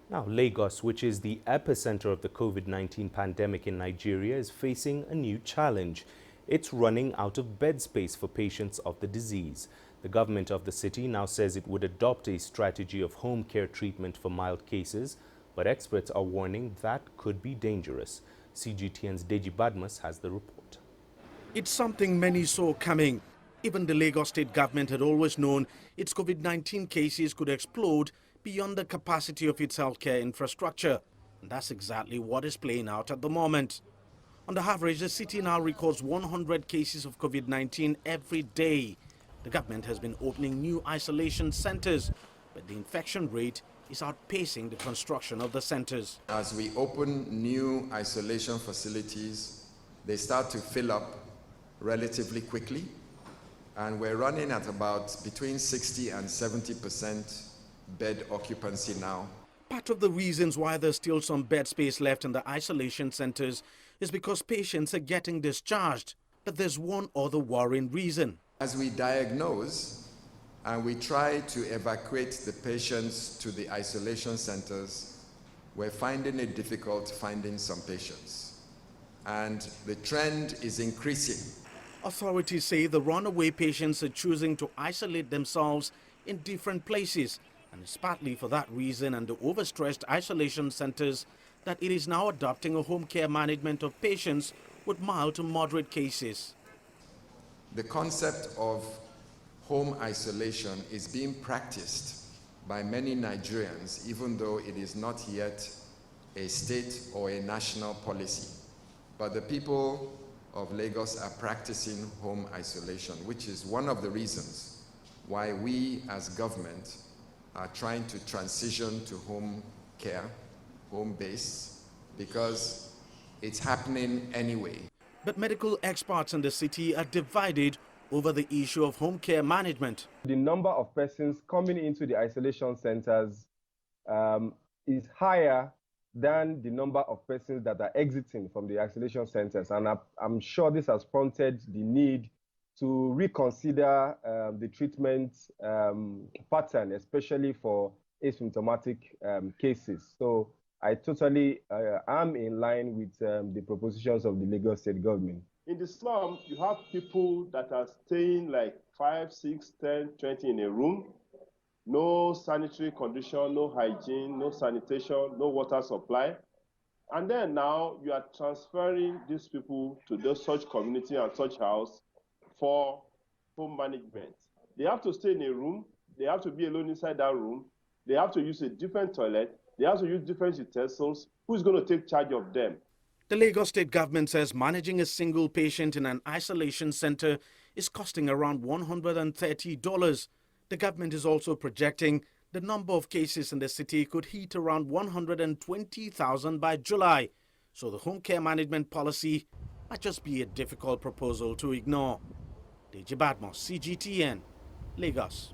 Now, Lagos, which is the epicenter of the COVID-19 pandemic in Nigeria, is facing a new challenge. It's running out of bed space for patients of the disease. The government of the city now says it would adopt a strategy of home care treatment for mild cases, but experts are warning that could be dangerous. CGTN's Deji Badmus has the report. It's something many saw coming. Even the Lagos state government had always known its COVID-19 cases could explode beyond the capacity of its healthcare infrastructure. And that's exactly what is playing out at the moment. On the average, the city now records 100 cases of COVID-19 every day. The government has been opening new isolation centers, but the infection rate is outpacing the construction of the centers. As we open new isolation facilities, they start to fill up relatively quickly, and we're running at about between 60 and 70% bed occupancy now. Part of the reasons why there's still some bed space left in the isolation centers is because patients are getting discharged. But there's one other worrying reason. As we diagnose and we try to evacuate the patients to the isolation centers, we're finding it difficult finding some patients. And the trend is increasing. Authorities say the runaway patients are choosing to isolate themselves in different places. And it's partly for that reason and the overstressed isolation centers that it is now adopting a home care management of patients with mild to moderate cases. The concept of home isolation is being practiced by many Nigerians, even though it is not yet a state or a national policy. But the people of Lagos are practicing home isolation, which is one of the reasons why we as government are trying to transition to home care, home-based, because it's happening anyway. But medical experts in the city are divided over the issue of home care management. The number of persons coming into the isolation centers is higher than the number of persons that are exiting from the isolation centers. And I'm sure this has prompted the need to reconsider the treatment pattern, especially for asymptomatic cases. So I totally am in line with the propositions of the Lagos state government. In the slum, you have people that are staying like 5, 6, 10, 20 in a room. No sanitary condition, no hygiene, no sanitation, no water supply. And then now you are transferring these people to such community and such house for home management. They have to stay in a room. They have to be alone inside that room. They have to use a different toilet. They have to use different utensils. Who's going to take charge of them? The Lagos state government says managing a single patient in an isolation center is costing around $130. The government is also projecting the number of cases in the city could hit around 120,000 by July. So the home care management policy might just be a difficult proposal to ignore. Deji, Badmus, CGTN, Lagos.